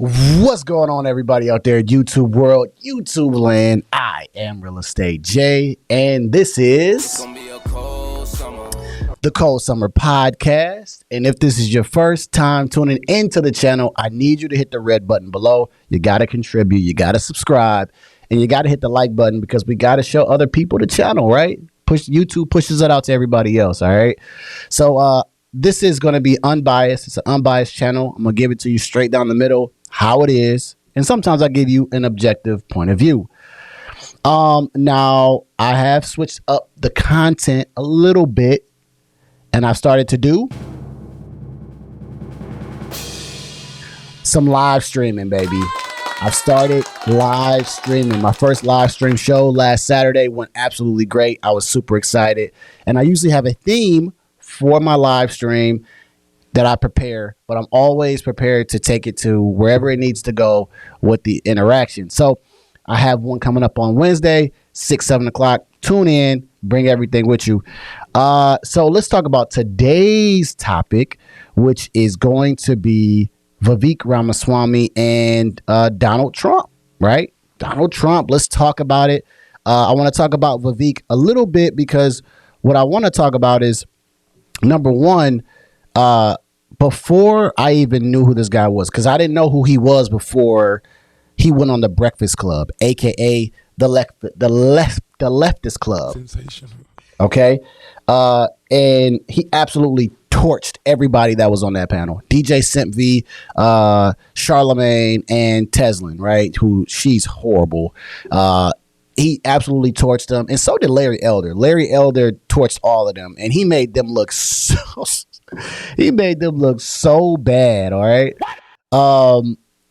What's going on, everybody out there, YouTube world, YouTube land? I am Real Estate J, and this is the Cold Summer Podcast. And if this is your first time tuning into the channel, I need you to hit the red button below. You got to contribute, you got to subscribe, and you got to hit the like button because we got to show other people the channel, right? YouTube pushes it out to everybody else, all right? So this is going to be unbiased. It's an unbiased channel. I'm going to give it to you straight down the middle, how it is, and sometimes I give you an objective point of view. Now I have switched up the content a little bit, and I've started to do some live streaming, baby. I've started live streaming. My first live stream show last Saturday went absolutely great. I was super excited, and I usually have a theme for my live stream that I prepare, but I'm always prepared to take it to wherever it needs to go with the interaction. So I have one coming up on Wednesday, 7 o'clock. Tune in, bring everything with you. So let's talk about today's topic, which is going to be Vivek Ramaswamy and Donald Trump, right? Donald Trump, let's talk about it. I want to talk about Vivek a little bit because what I want to talk about is, number one, before I even knew who this guy was, because I didn't know who he was before he went on the Breakfast Club, aka the leftist club. Sensational. Okay, and he absolutely torched everybody that was on that panel. DJ Simpv, Charlemagne, and Teslin, right? Who she's horrible. He absolutely torched them, and so did Larry Elder. Larry Elder torched all of them, and he made them look so bad. All right.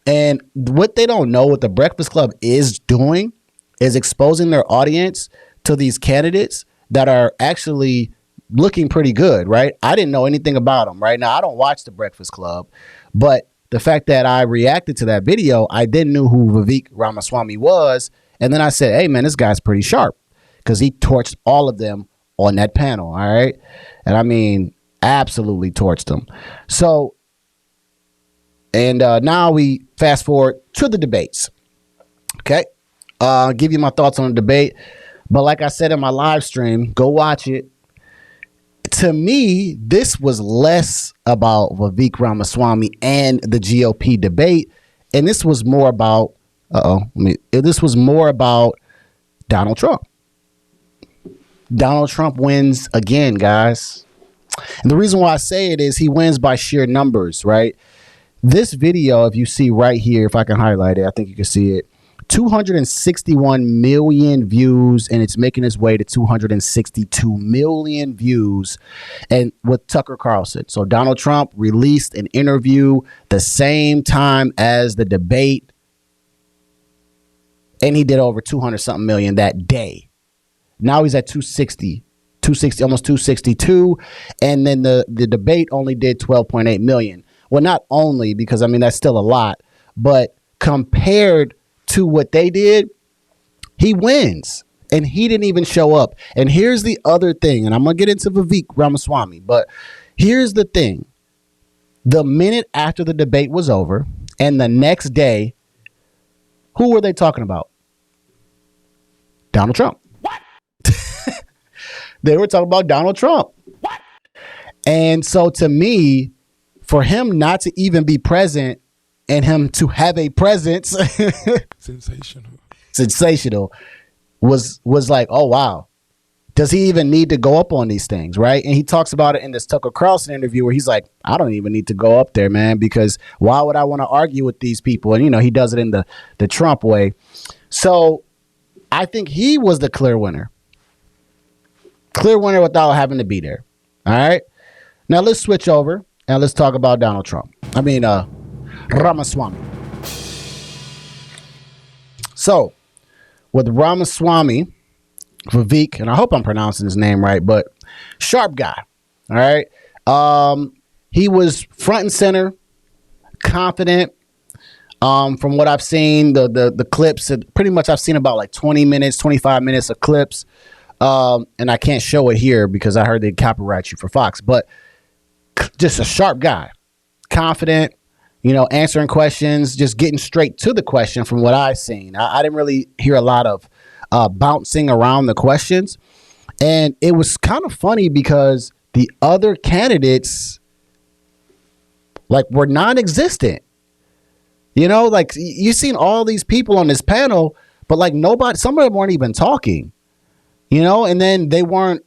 And what they don't know, what the Breakfast Club is doing, is exposing their audience to these candidates that are actually looking pretty good, right? I didn't know anything about them. Right now, I don't watch the Breakfast Club, but the fact that I reacted to that video, I then knew who Vivek Ramaswamy was. And then I said, hey, man, this guy's pretty sharp because he torched all of them on that panel. All right. And I mean, absolutely torched them. So, and now we fast forward to the debates. Okay. I'll give you my thoughts on the debate. But like I said in my live stream, go watch it. To me, this was less about Vivek Ramaswamy and the GOP debate. And this was more about this was more about Donald Trump. Donald Trump wins again, guys. And the reason why I say it is he wins by sheer numbers, right? This video, if you see right here, if I can highlight it, I think you can see it. 261 million views, and it's making its way to 262 million views, and with Tucker Carlson. So Donald Trump released an interview the same time as the debate, and he did over 200 something million that day. Now he's at 260, almost 262. And then the debate only did 12.8 million. Well, not only, because I mean, that's still a lot, but compared to what they did, he wins. And he didn't even show up. And here's the other thing, and I'm going to get into Vivek Ramaswamy, but here's the thing. The minute after the debate was over and the next day, who were they talking about? Donald Trump. What? They were talking about Donald Trump. What? And so to me, for him not to even be present and him to have a presence, sensational, was like, oh, wow. Does he even need to go up on these things, right? And he talks about it in this Tucker Carlson interview where he's like, I don't even need to go up there, man, because why would I want to argue with these people? And, you know, he does it in the Trump way. So I think he was the clear winner. Clear winner without having to be there. All right. Now let's switch over and let's talk about Donald Trump. I mean, Ramaswamy. So with Ramaswamy, Vivek, and I hope I'm pronouncing his name right, but sharp guy. All right. He was front and center, confident. From what I've seen, the clips, pretty much I've seen about like 20 minutes, 25 minutes of clips. And I can't show it here because I heard they'd copyright you for Fox, but just a sharp guy, confident, answering questions, just getting straight to the question from what I've seen. I didn't really hear a lot of bouncing around the questions. And it was kind of funny because the other candidates were non-existent. You've seen all these people on this panel, but nobody, some of them weren't even talking, and then they weren't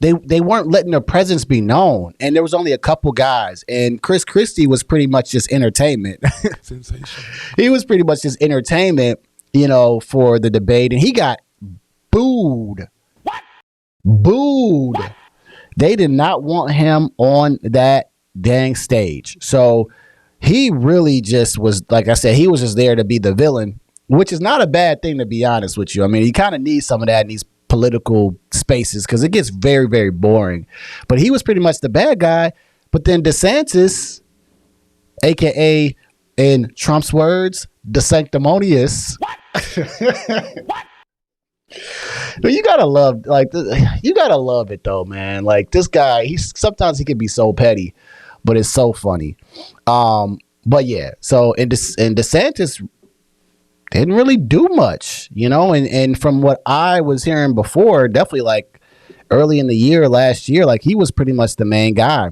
they weren't letting their presence be known. And there was only a couple guys, and Chris Christie was pretty much just entertainment. Sensational. He was pretty much just entertainment, for the debate, and he got booed. What? Booed. What? They did not want him on that dang stage. So he really just was, like I said, he was just there to be the villain, which is not a bad thing, to be honest with you. I mean, you kind of need some of that in these political spaces because it gets very, very boring. But he was pretty much the bad guy. But then DeSantis, aka in Trump's words, the sanctimonious. What? What? But you gotta love, you gotta love it though, man. This guy, sometimes he can be so petty, but it's so funny. But yeah, so and DeSantis didn't really do much, and from what I was hearing before, definitely early in the year, last year, he was pretty much the main guy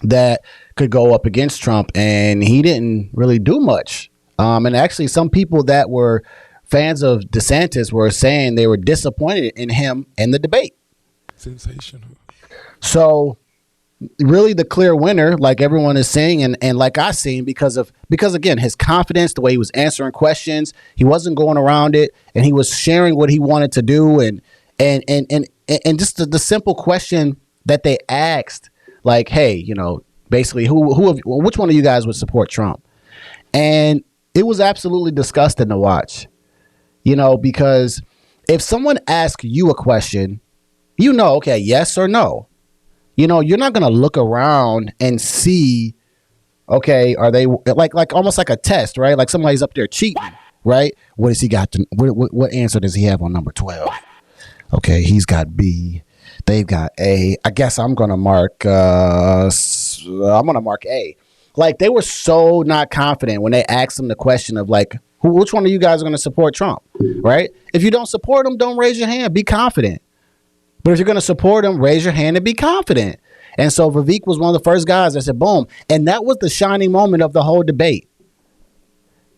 that could go up against Trump, and he didn't really do much. And actually some people that were fans of DeSantis were saying they were disappointed in him in the debate. Sensational. So really the clear winner, like everyone is saying, and like I seen, because again, his confidence, the way he was answering questions, he wasn't going around it, and he was sharing what he wanted to do, and just the simple question that they asked, hey, basically which one of you guys would support Trump? And it was absolutely disgusting to watch, because if someone asks you a question, okay, yes or no. You're not going to look around and see, okay, are they like almost like a test, right? Like somebody's up there cheating, right? What has he got? What answer does he have on number 12? Okay, he's got B. They've got A. I guess I'm going to mark A. They were so not confident when they asked them the question of which one of you guys are going to support Trump, right? If you don't support him, don't raise your hand. Be confident. But if you're going to support him, raise your hand and be confident. And so Vivek was one of the first guys that said, boom. And that was the shining moment of the whole debate.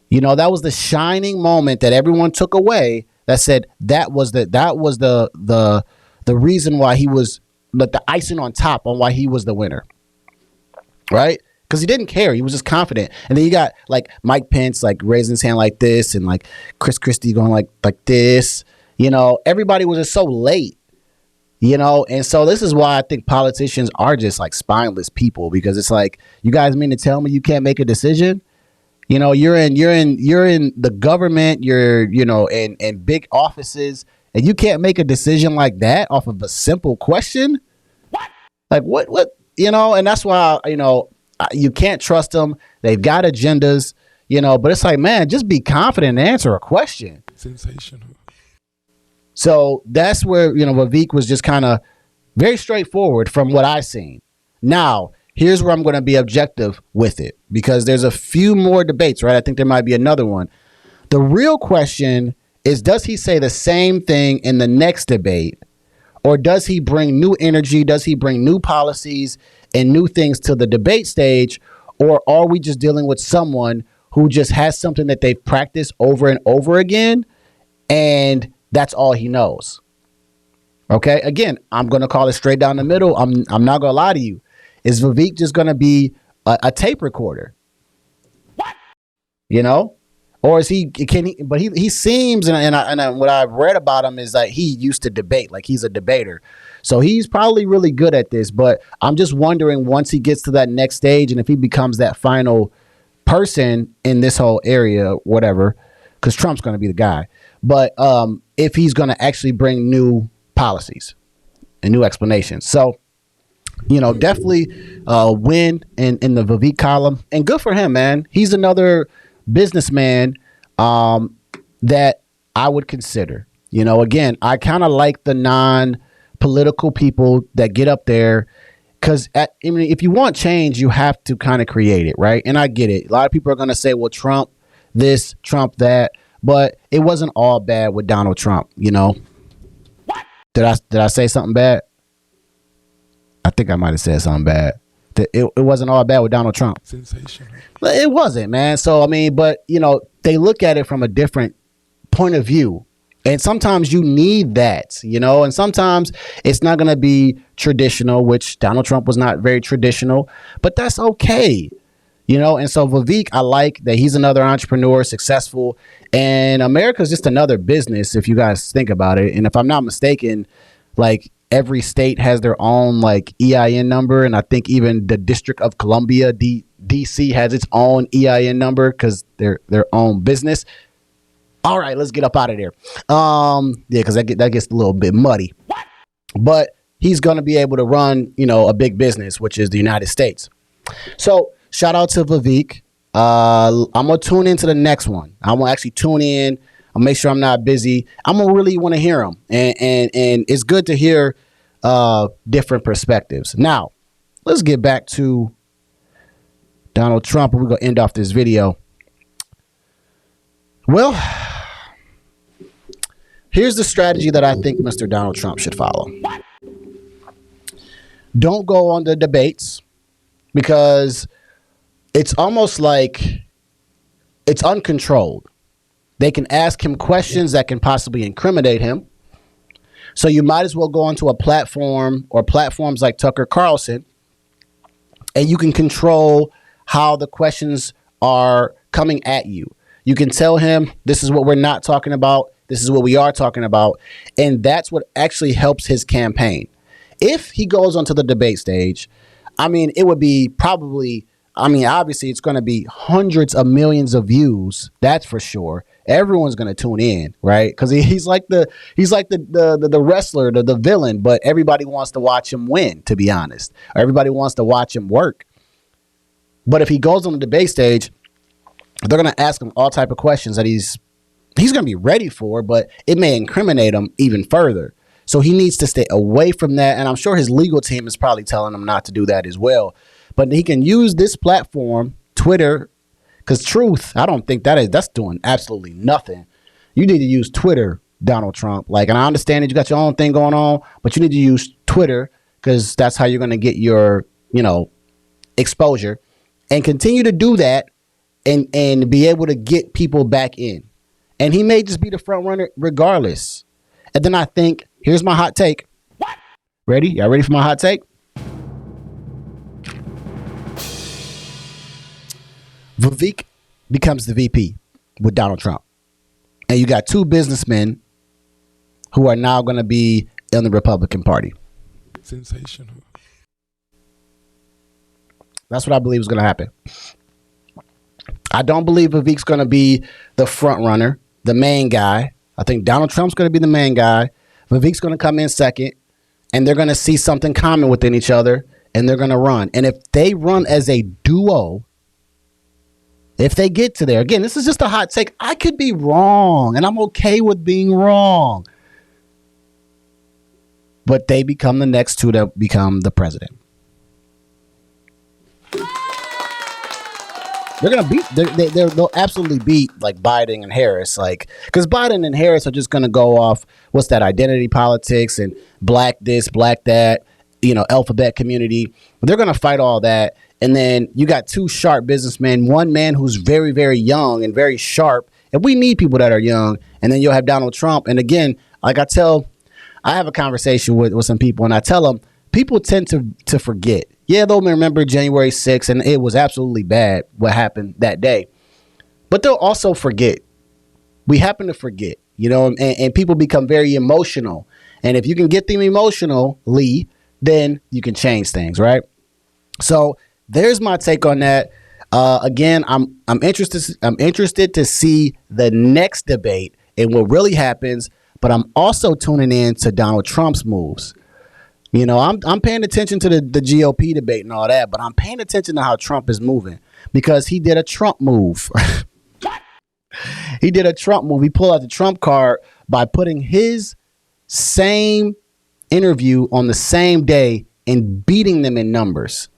That was the shining moment that everyone took away that said that was the reason why he was the icing on top on why he was the winner. Right? Because he didn't care. He was just confident. And then you got Mike Pence raising his hand like this, and Chris Christie going like this. Everybody was just so late. And so this is why I think politicians are just spineless people, because it's you guys mean to tell me you can't make a decision? You're in the government, you're in big offices, and you can't make a decision like that off of a simple question. What? And that's why you can't trust them. They've got agendas, but it's man, just be confident and answer a question. Sensational. So that's where, Vivek was just kind of very straightforward from what I've seen. Now, here's where I'm going to be objective with it, because there's a few more debates, right? I think there might be another one. The real question is, does he say the same thing in the next debate, or does he bring new energy? Does he bring new policies and new things to the debate stage? Or are we just dealing with someone who just has something that they've practiced over and over again, and that's all he knows? Okay. Again, I'm going to call it straight down the middle. I'm not going to lie to you. Is Vivek just going to be a tape recorder? What? Or is he? But he seems, and what I've read about him is that he used to debate. He's a debater, so he's probably really good at this. But I'm just wondering, once he gets to that next stage, and if he becomes that final person in this whole area, whatever, because Trump's going to be the guy. But if he's going to actually bring new policies and new explanations. So, definitely win in the Vivek column. And good for him, man. He's another businessman that I would consider. Again, I kind of like the non-political people that get up there because if you want change, you have to kind of create it, right? And I get it. A lot of people are going to say, well, Trump this, Trump that, but it wasn't all bad with Donald Trump, you know? Did I say something bad? I think I might have said something bad. It wasn't all bad with Donald Trump. Sensational. It wasn't, man. So, I mean, but, you know, they look at it from a different point of view. And sometimes you need that, you know, and sometimes it's not going to be traditional, which Donald Trump was not very traditional, but that's okay. You know, and so Vivek, I like that he's another entrepreneur, successful, and America's just another business if you guys think about it. And if I'm not mistaken, like every state has their own like EIN number, and I think even the District of Columbia, DC, has its own EIN number because they're their own business. All right, let's get up out of there. Yeah, because that gets a little bit muddy. But he's going to be able to run, you know, a big business, which is the United States. So shout out to Vivek. I'm going to tune into the next one. I'm going to actually tune in. I'll make sure I'm not busy. I'm going to really want to hear him. And it's good to hear different perspectives. Now, let's get back to Donald Trump, and we're going to end off this video. Well, here's the strategy that I think Mr. Donald Trump should follow. Don't go on the debates because it's almost like it's uncontrolled. They can ask him questions that can possibly incriminate him. So you might as well go onto a platform or platforms like Tucker Carlson, and you can control how the questions are coming at you. You can tell him, this is what we're not talking about. This is what we are talking about. And that's what actually helps his campaign. If he goes onto the debate stage, I mean, it would be probably, I mean, obviously it's going to be hundreds of millions of views. That's for sure. Everyone's going to tune in, right? Because he's like the wrestler, the villain, but everybody wants to watch him win, to be honest. Or everybody wants to watch him work. But if he goes on the debate stage, they're going to ask him all type of questions that he's going to be ready for, but it may incriminate him even further. So he needs to stay away from that. And I'm sure his legal team is probably telling him not to do that as well. But he can use this platform, Twitter, because truth, I don't think that's doing absolutely nothing. You need to use Twitter, Donald Trump. Like, and I understand that you got your own thing going on, but you need to use Twitter because that's how you're going to get your, you know, exposure, and continue to do that. And be able to get people back in. And he may just be the front runner regardless. And then I think, here's my hot take. What? Ready? Y'all ready for my hot take? Vivek becomes the VP with Donald Trump. And you got two businessmen who are now going to be in the Republican Party. Sensational. That's what I believe is going to happen. I don't believe Vivek's going to be the front runner, the main guy. I think Donald Trump's going to be the main guy. Vivek's going to come in second, and they're going to see something common within each other, and they're going to run. And if they run as a duo, if they get to there, again, this is just a hot take. I could be wrong, and I'm okay with being wrong. But they become the next two to become the president. They're gonna beat. They'll absolutely beat like Biden and Harris, like because Biden and Harris are just gonna go off what's that identity politics and black this, black that, you know, alphabet community. They're gonna fight all that, and then you got two sharp businessmen, one man who's very, very young and very sharp, and we need people that are young. And then you'll have Donald Trump. And again, like I have a conversation with some people, and I tell them people tend to forget. Yeah, they'll remember January 6th, and it was absolutely bad what happened that day. But they'll also forget. We happen to forget, you know, and people become very emotional. And if you can get them emotionally, then you can change things, right? So there's my take on that. Again, I'm interested to see the next debate and what really happens. But I'm also tuning in to Donald Trump's moves. You know, I'm paying attention to the GOP debate and all that, but I'm paying attention to how Trump is moving because he did a Trump move. He did a Trump move. He pulled out the Trump card by putting his same interview on the same day and beating them in numbers.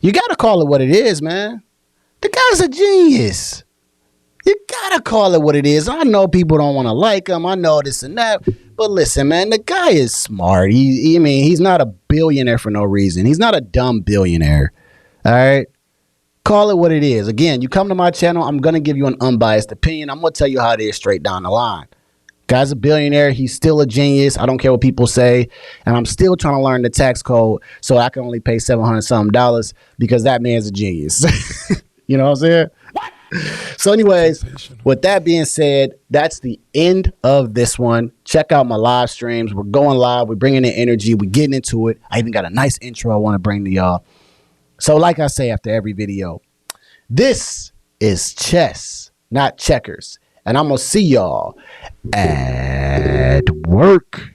You got to call it what it is, man. The guy's a genius. You got to call it what it is. I know people don't want to like him. I know this and that. But listen, man, the guy is smart. He's not a billionaire for no reason. He's not a dumb billionaire. All right? Call it what it is. Again, you come to my channel, I'm going to give you an unbiased opinion. I'm going to tell you how it is straight down the line. Guy's a billionaire. He's still a genius. I don't care what people say. And I'm still trying to learn the tax code so I can only pay $700 something because that man's a genius. You know what I'm saying? So anyways, with that being said, that's the end of this one. Check out my live streams. We're going live. We're bringing in energy. We're getting into it. I even got a nice intro I want to bring to y'all. So like I say after every video, this is chess, not checkers. And I'm going to see y'all at work.